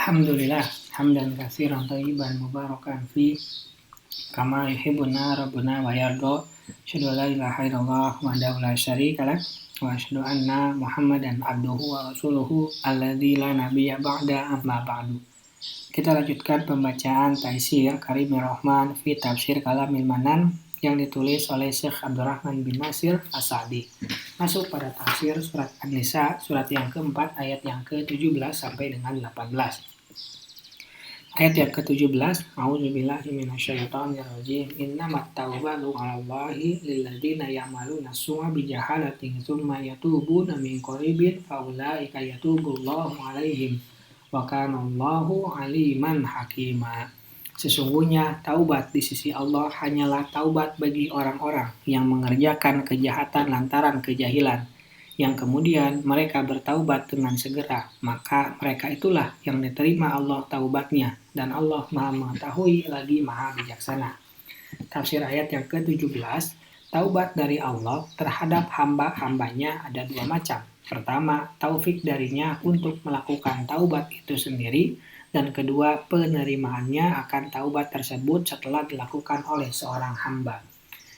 Alhamdulillah, hamdan katsiran thayyiban mubarakan fi kama yuhibbuna rabbuna wa yarda. Asyhadu an la ilaha illallah wahdahu la syarika lah wa asyhadu anna Muhammadan abduhu wa rasuluhu alladzi la nabiyya ba'da amma ba'du. Kita lanjutkan pembacaan Taisir Karimir Rahman fi Tafsir Kalamil Manan yang ditulis oleh Syekh Abdurrahman bin Nasir As-Sa'di. Masuk pada tafsir surat An-Nisa, surat yang keempat, ayat yang ke-17 sampai dengan 18. Ayat yang ke-17, A'udzubillahi minasyaitonirrajim. Innamat taubatu 'alallahi lilladzina ya'maluna as-su'a bijahalatin tsumma yatubuna min qaribin faulaika yatubullahu 'alaihim wa kana Allahu 'aliman hakima. Sesungguhnya taubat di sisi Allah hanyalah taubat bagi orang-orang yang mengerjakan kejahatan lantaran kejahilan, yang kemudian mereka bertaubat dengan segera, maka mereka itulah yang diterima Allah taubatnya, dan Allah Maha Mengetahui lagi Maha Bijaksana. Tafsir ayat yang ke-17, taubat dari Allah terhadap hamba-hambanya ada dua macam. Pertama, taufik darinya untuk melakukan taubat itu sendiri, dan kedua, penerimaannya akan taubat tersebut setelah dilakukan oleh seorang hamba.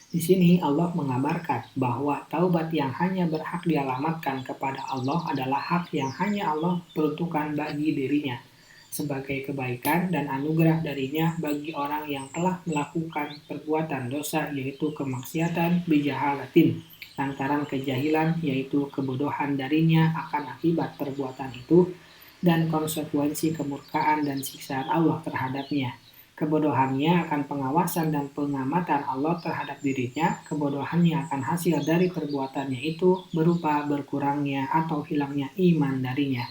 Di sini Allah mengabarkan bahwa taubat yang hanya berhak dialamatkan kepada Allah adalah hak yang hanya Allah peruntukkan bagi dirinya, sebagai kebaikan dan anugerah darinya bagi orang yang telah melakukan perbuatan dosa, yaitu kemaksiatan bijahalatin, lantaran kejahilan, yaitu kebodohan darinya akan akibat perbuatan itu, dan konsekuensi kemurkaan dan siksaan Allah terhadapnya. Kebodohannya akan pengawasan dan pengamatan Allah terhadap dirinya. Kebodohannya akan hasil dari perbuatannya itu berupa berkurangnya atau hilangnya iman darinya.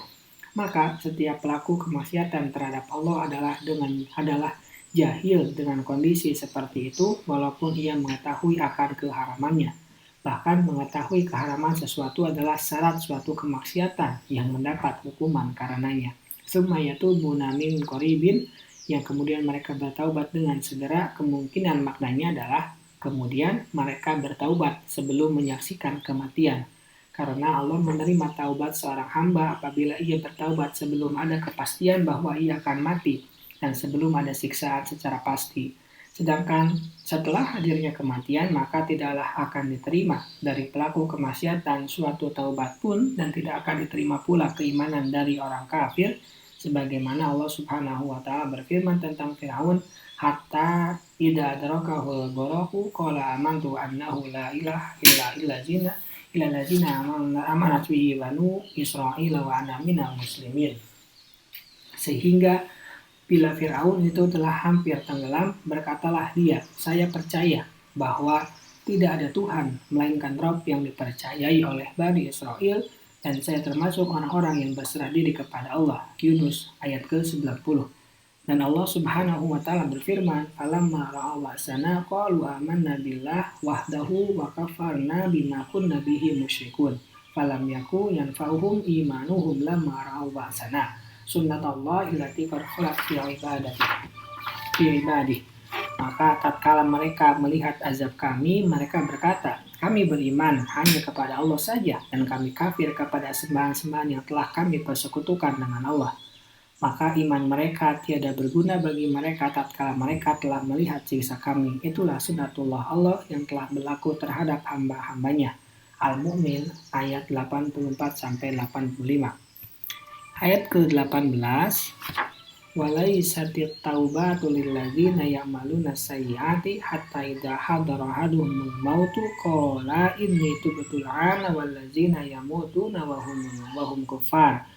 Maka setiap pelaku kemaksiatan terhadap Allah adalah jahil dengan kondisi seperti itu, walaupun ia mengetahui akan keharamannya. Bahkan mengetahui keharaman sesuatu adalah syarat suatu kemaksiatan yang mendapat hukuman karenanya. Summa yatubuna min qaribin, yang kemudian mereka bertaubat dengan segera, kemungkinan maknanya adalah kemudian mereka bertaubat sebelum menyaksikan kematian. Karena Allah menerima taubat seorang hamba apabila ia bertaubat sebelum ada kepastian bahwa ia akan mati dan sebelum ada siksaan secara pasti. Sedangkan setelah hadirnya kematian, maka tidaklah akan diterima dari pelaku kemaksiatan suatu taubat pun, dan tidak akan diterima pula keimanan dari orang kafir, sebagaimana Allah Subhanahu wa taala berfirman tentang Firaun, hatta idza adrakahu al-gharaqu qala amantu annahu la ilaha illa allazina amanat bihi banu Israil wa ana minal muslimin. Sehingga bila Firaun itu telah hampir tenggelam, berkatalah dia, saya percaya bahwa tidak ada Tuhan melainkan Rabb yang dipercayai oleh Bani Israel, dan saya termasuk orang-orang yang berserah diri kepada Allah. Yunus ayat ke-90. Dan Allah Subhanahu wa taala berfirman, "Falamma ra'aw ba'sana qalu amanna billah wahdahu wa kafarna bima kunna bihi musyrikun. Falam yaku yanfa'uhum imanuhum lamma ra'aw ba'sana. Sunnatullahi allati qad khalat fi ibadihi." Maka tatkala mereka melihat azab kami, mereka berkata, kami beriman hanya kepada Allah saja, dan kami kafir kepada sembahan-sembahan yang telah kami persekutukan dengan Allah. Maka iman mereka tiada berguna bagi mereka tatkala mereka telah melihat siksa kami. Itulah sunnatullah Allah yang telah berlaku terhadap hamba-hambanya. Al-Mu'min ayat 84-85. Ayat ke-18, walaisatit taubatu lilladzina ya'maluna sayyi'ati hatta idza hadara ahaduhumul mautu qala inni tubtu al-'ana walladzina yamutuna wa hum kuffar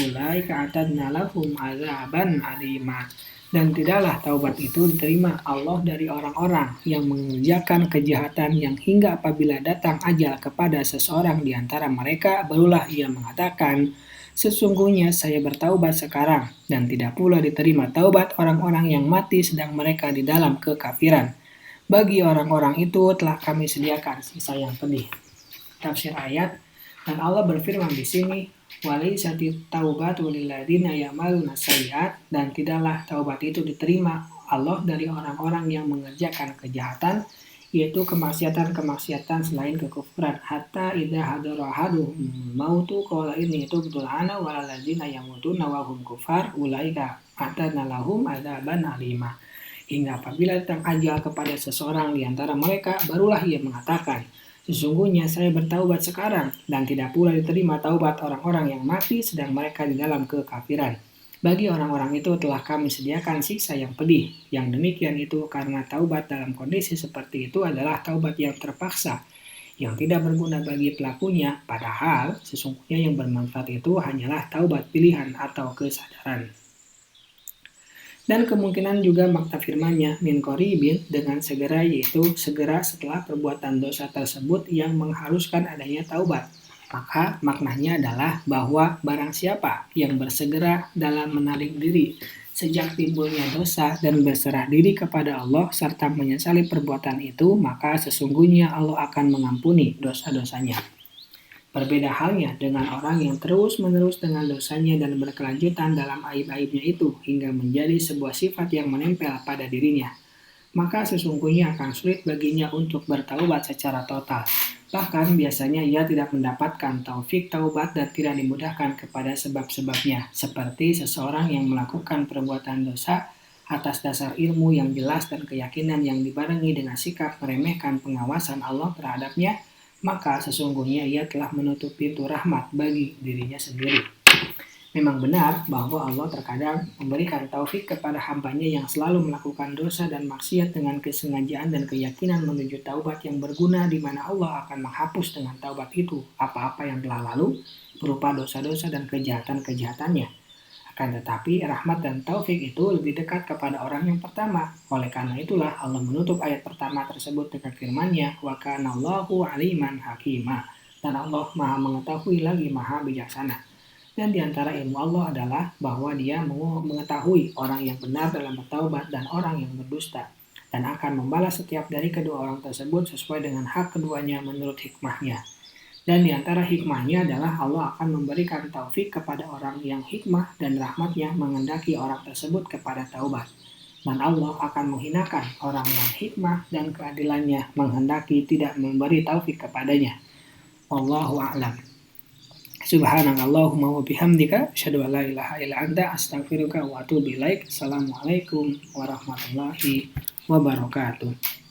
ulaika a'tadna lahum 'adzaban 'alima. Dan tidaklah taubat itu diterima Allah dari orang-orang yang mengerjakan kejahatan yang hingga apabila datang ajal kepada seseorang di antara mereka, barulah ia mengatakan, sesungguhnya saya bertaubat sekarang, dan tidak pula diterima taubat orang-orang yang mati sedang mereka di dalam kekafiran. Bagi orang-orang itu telah kami sediakan sisa yang pedih. Tafsir ayat, dan Allah berfirman di sini, walaisatit taubatu lilladzina ya'maluna sayyi'at, dan tidaklah taubat itu diterima Allah dari orang-orang yang mengerjakan kejahatan, yaitu kemaksiatan selain kekufuran. Hatta idza hadara ahaduhum mautu qala inni tubtu ana wal ladzina yamutuna wa hum kufar ulaika atana lahum adzaban alima. Hingga apabila datang ajal kepada seseorang di antara mereka, barulah ia mengatakan, sesungguhnya saya bertaubat sekarang, dan tidak pula diterima taubat orang-orang yang mati sedang mereka di dalam kekafiran. Bagi orang-orang itu telah kami sediakan siksa yang pedih. Yang demikian itu karena taubat dalam kondisi seperti itu adalah taubat yang terpaksa, yang tidak berguna bagi pelakunya, padahal sesungguhnya yang bermanfaat itu hanyalah taubat pilihan atau kesadaran. Dan kemungkinan juga makna firman-Nya min qaribin dengan segera, yaitu segera setelah perbuatan dosa tersebut yang mengharuskan adanya taubat. Maka maknanya adalah bahwa barang siapa yang bersegera dalam menarik diri sejak timbulnya dosa dan berserah diri kepada Allah serta menyesali perbuatan itu, maka sesungguhnya Allah akan mengampuni dosa-dosanya. Berbeda halnya dengan orang yang terus-menerus dengan dosanya dan berkelanjutan dalam aib-aibnya itu hingga menjadi sebuah sifat yang menempel pada dirinya. Maka sesungguhnya akan sulit baginya untuk bertaubat secara total. Bahkan biasanya ia tidak mendapatkan taufik taubat dan tidak dimudahkan kepada sebab-sebabnya, seperti seseorang yang melakukan perbuatan dosa atas dasar ilmu yang jelas dan keyakinan yang dibarengi dengan sikap meremehkan pengawasan Allah terhadapnya, maka sesungguhnya ia telah menutup pintu rahmat bagi dirinya sendiri. Memang benar bahwa Allah terkadang memberikan taufik kepada hambanya yang selalu melakukan dosa dan maksiat dengan kesengajaan dan keyakinan menuju taubat yang berguna, di mana Allah akan menghapus dengan taubat itu apa-apa yang telah lalu berupa dosa-dosa dan kejahatan-kejahatannya. Akan tetapi rahmat dan taufik itu lebih dekat kepada orang yang pertama. Oleh karena itulah Allah menutup ayat pertama tersebut dengan firman-Nya, wa kanallahu aliman hakima, dan Allah Maha mengetahui lagi Maha bijaksana. Dan di antara ilmu Allah adalah bahwa Dia mengetahui orang yang benar dalam bertaubat dan orang yang berdusta, dan akan membalas setiap dari kedua orang tersebut sesuai dengan hak keduanya menurut hikmah-Nya. Dan di antara hikmahnya adalah Allah akan memberikan taufik kepada orang yang hikmah dan rahmatnya menghendaki orang tersebut kepada taubat. Dan Allah akan menghinakan orang yang hikmah dan keadilannya menghendaki tidak memberi taufik kepadanya. Wallahu a'lam. Subhanakallahumma wa bihamdika asyhadu an la ilaha illa anta astaghfiruka wa atubu ilaik. Assalamualaikum warahmatullahi wabarakatuh.